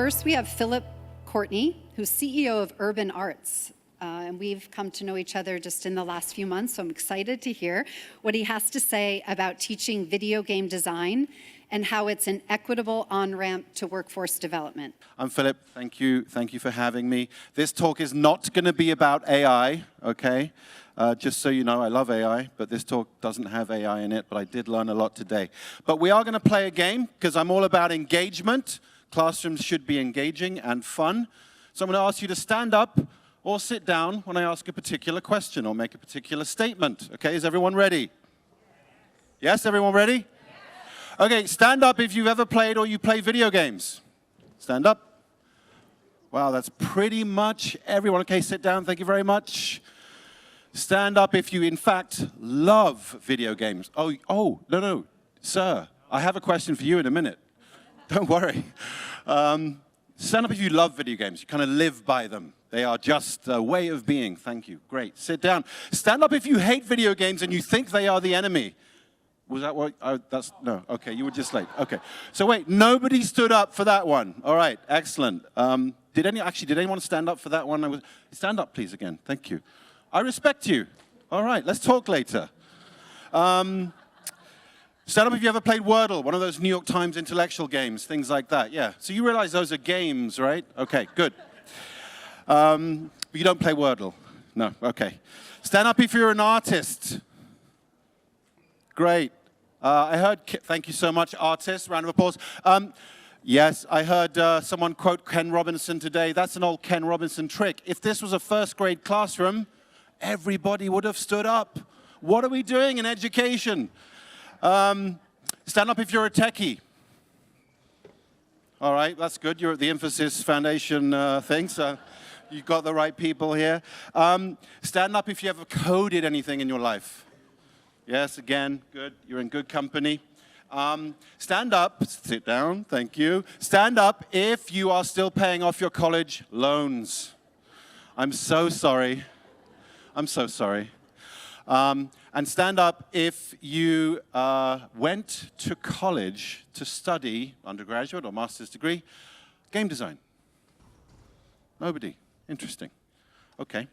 First, we have Philip Courtney, who's CEO of Urban Arts. And we've come to know each other just in the last few months, so I'm excited to hear what he has to say about teaching video game design and how it's an equitable on-ramp to workforce development. I'm Philip. Thank you for having me. This talk is not going to be about AI, okay? Just so you know, I love AI, but this talk doesn't have AI in it, but I did learn a lot today. But we are going to play a game, because I'm all about engagement. Classrooms should be engaging and fun. So I'm going to ask you to stand up or sit down when I ask a particular question or make a particular statement. Okay, is everyone ready? Yes, everyone ready? Okay, stand up if you've ever played or you play video games. Stand up. Wow, that's pretty much everyone. Okay, sit down. Thank you very much. Stand up if you, in fact, love video games. Oh, no, sir, I have a question for you in a minute. Don't worry. Stand up if you love video games. You kind of live by them. They are just a way of being. Thank you. Great. Sit down. Stand up if you hate video games and you think they are the enemy. Was that what? No. Okay, you were just late. Okay. So wait, nobody stood up for that one. All right. Excellent. Did anyone stand up for that one? Stand up, please, again. Thank you. I respect you. All right. Let's talk later. Stand up if you ever played Wordle, one of those New York Times intellectual games, things like that. Yeah. So you realize those are games, right? Okay, good. But you don't play Wordle. No, okay. Stand up if you're an artist. Great. I heard, thank you so much, artists, round of applause. Yes, I heard someone quote Ken Robinson today. That's an old Ken Robinson trick. If this was a first grade classroom, everybody would have stood up. What are we doing in education? Stand up if you're a techie. All right, that's good. You're at the Infosys Foundation thing, so you've got the right people here. Stand up if you ever coded anything in your life. Yes, again, good. You're in good company. Stand up. Sit down. Thank you. Stand up if you are still paying off your college loans. I'm so sorry. I'm so sorry. And stand up if you went to college to study, undergraduate or master's degree, game design. Nobody. Interesting. Okay.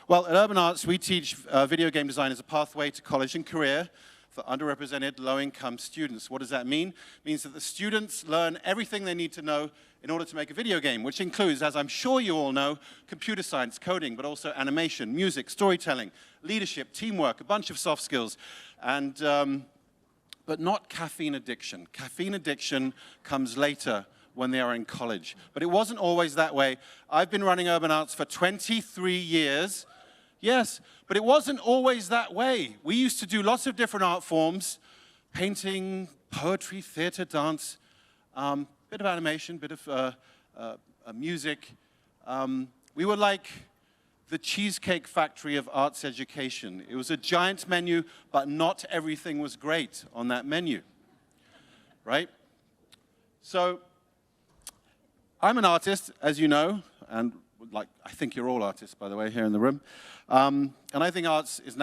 Well, at Urban Arts, we teach video game design as a pathway to college and career for underrepresented, low-income students. What does that mean? It means that the students learn everything they need to know in order to make a video game, which includes, as I'm sure you all know, computer science, coding, but also animation, music, storytelling, leadership, teamwork, a bunch of soft skills, and but not caffeine addiction. Caffeine addiction comes later when they are in college. But it wasn't always that way. I've been running Urban Arts for 23 years. Yes, but it wasn't always that way. We used to do lots of different art forms, painting, poetry, theater, dance, bit of animation, bit of music. We were like the Cheesecake Factory of arts education. It was a giant menu, but not everything was great on that menu, right? So I'm an artist, as you know, and I think you're all artists, by the way, here in the room. And I think arts is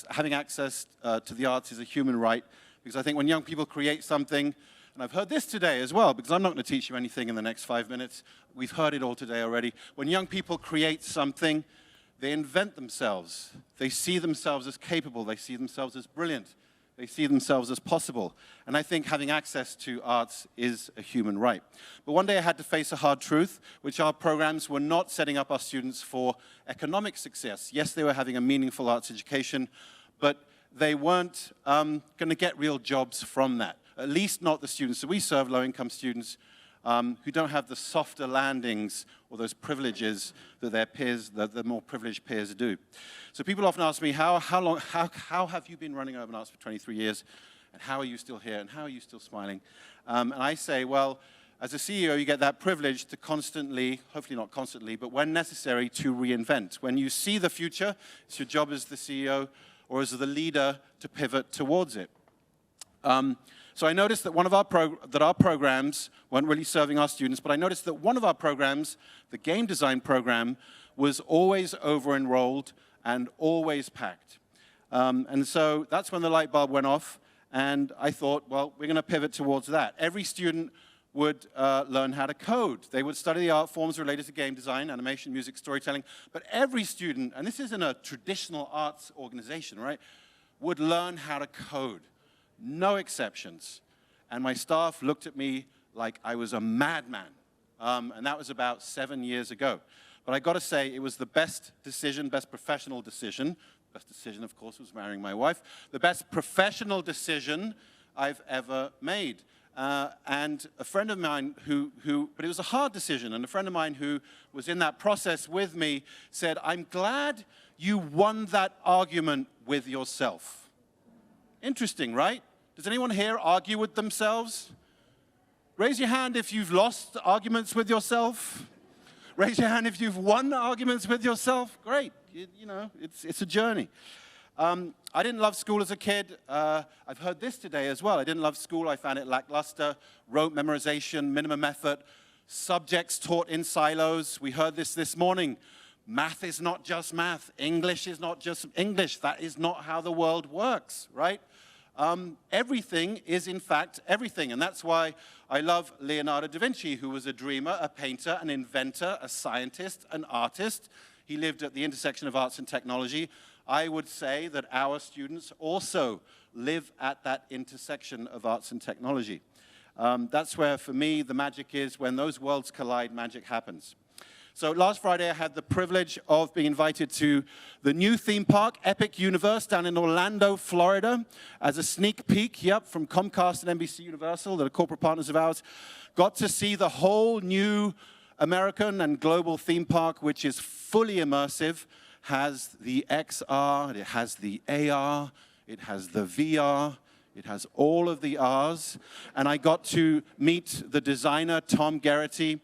having access to the arts is a human right, because I think when young people create something, and I've heard this today as well, because I'm not going to teach you anything in the next 5 minutes. We've heard it all today already. When young people create something, they invent themselves. They see themselves as capable. They see themselves as brilliant. They see themselves as possible. And I think having access to arts is a human right. But one day I had to face a hard truth, which our programs were not setting up our students for economic success. Yes, they were having a meaningful arts education, but they weren't going to get real jobs from that. At least not the students that we serve, low-income students, who don't have the softer landings or those privileges that their peers, the more privileged peers do. So people often ask me, how have you been running Urban Arts for 23 years, and how are you still here, and how are you still smiling? And I say, well, as a CEO, you get that privilege to constantly, hopefully not constantly, but when necessary, to reinvent. When you see the future, it's your job as the CEO or as the leader to pivot towards it. So I noticed that our programs weren't really serving our students, but I noticed that one of our programs, the game design program, was always over-enrolled and always packed. And so that's when the light bulb went off, and I thought, well, we're going to pivot towards that. Every student would learn how to code. They would study the art forms related to game design, animation, music, storytelling. But every student, and this isn't a traditional arts organization, right, would learn how to code. No exceptions. And my staff looked at me like I was a madman. And that was about 7 years ago. But I got to say, it was the best decision, best professional decision. Best decision, of course, was marrying my wife. The best professional decision I've ever made. And a friend of mine but it was a hard decision, and a friend of mine who was in that process with me said, I'm glad you won that argument with yourself. Interesting, right? Does anyone here argue with themselves? Raise your hand if you've lost arguments with yourself. Raise your hand if you've won arguments with yourself. Great, you know, it's a journey. I didn't love school as a kid. I've heard this today as well. I didn't love school. I found it lackluster, rote memorization, minimum effort, subjects taught in silos. We heard this morning. Math is not just math. English is not just English. That is not how the world works, right? Everything is, in fact, everything. And that's why I love Leonardo da Vinci, who was a dreamer, a painter, an inventor, a scientist, an artist. He lived at the intersection of arts and technology. I would say that our students also live at that intersection of arts and technology. That's where, for me, the magic is. When those worlds collide, magic happens. So last Friday, I had the privilege of being invited to the new theme park, Epic Universe, down in Orlando, Florida, as a sneak peek, from Comcast and NBC Universal, that are corporate partners of ours. Got to see the whole new American and global theme park, which is fully immersive, has the XR, it has the AR, it has the VR, it has all of the Rs. And I got to meet the designer, Tom Garrity,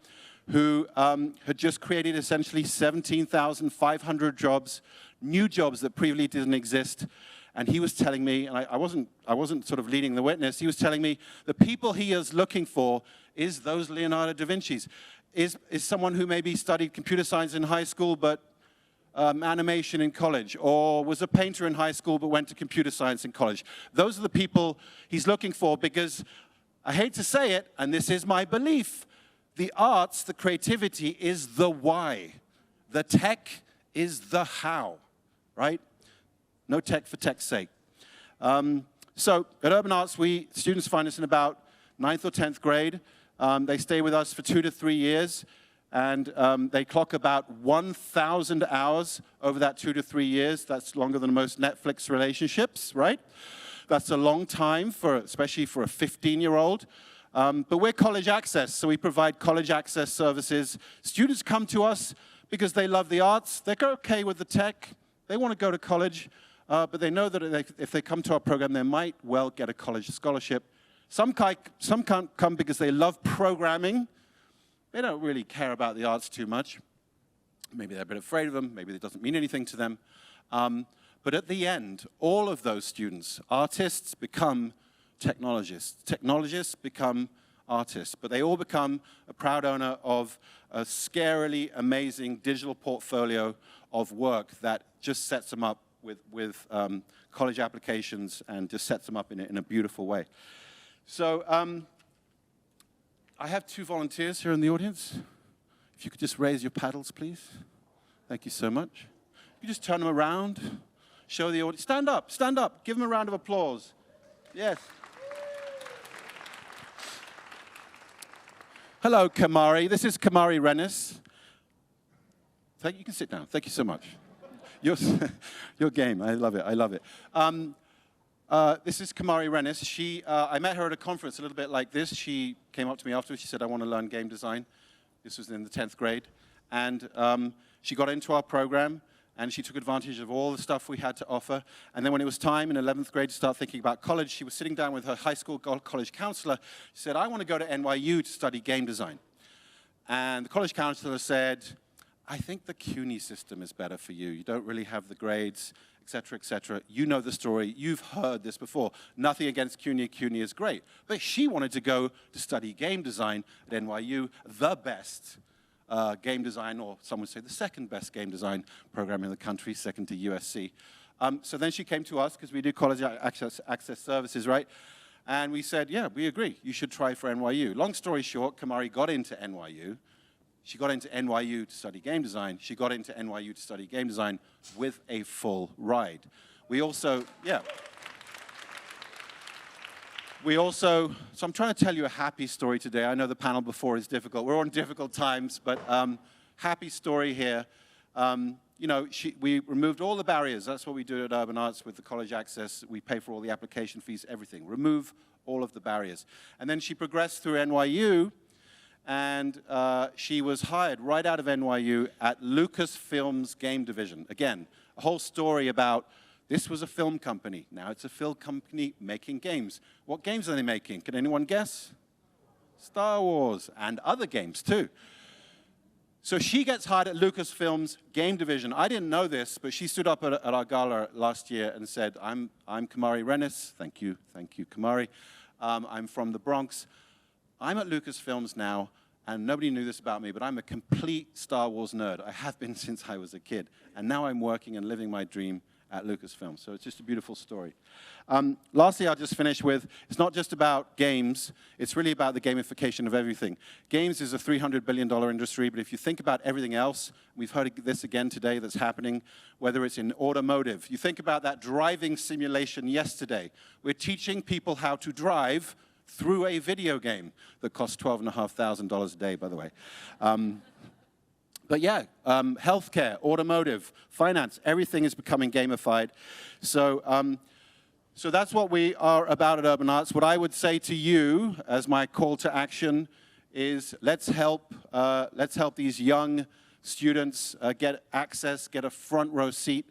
who had just created essentially 17,500 jobs, new jobs that previously didn't exist. And he was telling me, and I wasn't sort of leading the witness, he was telling me the people he is looking for is those Leonardo da Vinci's, is someone who maybe studied computer science in high school but animation in college, or was a painter in high school but went to computer science in college. Those are the people he's looking for because, I hate to say it, and this is my belief, the arts, the creativity is the why. The tech is the how, right? No tech for tech's sake. So at Urban Arts, students find us in about 9th or 10th grade. They stay with us for 2 to 3 years, and they clock about 1,000 hours over that 2 to 3 years. That's longer than most Netflix relationships, right? That's a long time, especially for a 15-year-old. But we're college access, so we provide college access services. Students come to us because they love the arts. They're okay with the tech. They want to go to college, but they know that if they come to our program, they might well get a college scholarship. Some come because they love programming. They don't really care about the arts too much. Maybe they're a bit afraid of them. Maybe it doesn't mean anything to them. But at the end, all of those students, artists, become technologists. Technologists become artists, but they all become a proud owner of a scarily amazing digital portfolio of work that just sets them up with college applications and just sets them up in a beautiful way. So I have 2 volunteers here in the audience. If you could just raise your paddles, please. Thank you so much. You just turn them around, show the audience. Stand up, give them a round of applause. Yes. Hello, Kamari. This is Kamari Rennis. You can sit down. Thank you so much. Your game. I love it. This is Kamari Rennis. I met her at a conference a little bit like this. She came up to me afterwards. She said, I want to learn game design. This was in the 10th grade. And she got into our program, and she took advantage of all the stuff we had to offer. And then when it was time in 11th grade to start thinking about college, she was sitting down with her high school college counselor. She said, I want to go to NYU to study game design. And the college counselor said, I think the CUNY system is better for you. You don't really have the grades, et cetera, et cetera. You know the story. You've heard this before. Nothing against CUNY. CUNY is great. But she wanted to go to study game design at NYU, the best game design, or some would say the second best game design program in the country, second to USC. So then she came to us, because we do college access services, right? And we said, yeah, we agree. You should try for NYU. Long story short, Kamari got into NYU. She got into NYU to study game design. She got into NYU to study game design with a full ride. We also, so I'm trying to tell you a happy story today. I know the panel before is difficult. We're on difficult times, but happy story here. You know, we removed all the barriers. That's what we do at Urban Arts with the college access. We pay for all the application fees, everything. Remove all of the barriers. And then she progressed through NYU, and she was hired right out of NYU at Lucasfilm's game division. Again, a whole story about this was a film company. Now it's a film company making games. What games are they making? Can anyone guess? Star Wars and other games too. So she gets hired at Lucasfilm's game division. I didn't know this, but she stood up at our gala last year and said, I'm Kamari Rennis. Thank you, Kamari. I'm from the Bronx. I'm at Lucasfilms now, and nobody knew this about me, but I'm a complete Star Wars nerd. I have been since I was a kid. And now I'm working and living my dream at Lucasfilm. So it's just a beautiful story. Lastly, I'll just finish with, it's not just about games, it's really about the gamification of everything. Games is a $300 billion industry, but if you think about everything else, we've heard this again today that's happening, whether it's in automotive. You think about that driving simulation yesterday. We're teaching people how to drive through a video game that costs $12,500 a day, by the way. But yeah, healthcare, automotive, finance, everything is becoming gamified. So that's what we are about at Urban Arts. What I would say to you as my call to action is let's help these young students get access, get a front row seat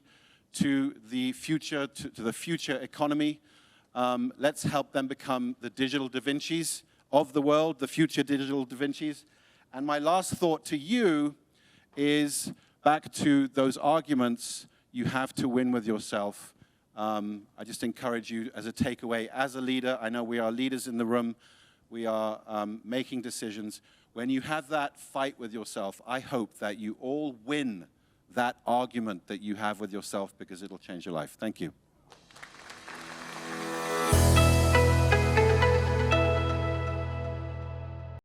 to the future, to the future economy. Let's help them become the digital DaVincis of the world, the future digital DaVincis. And my last thought to you is back to those arguments. You have to win with yourself. I just encourage you as a takeaway, as a leader, I know we are leaders in the room, we are making decisions. When you have that fight with yourself, I hope that you all win that argument that you have with yourself because it'll change your life. Thank you.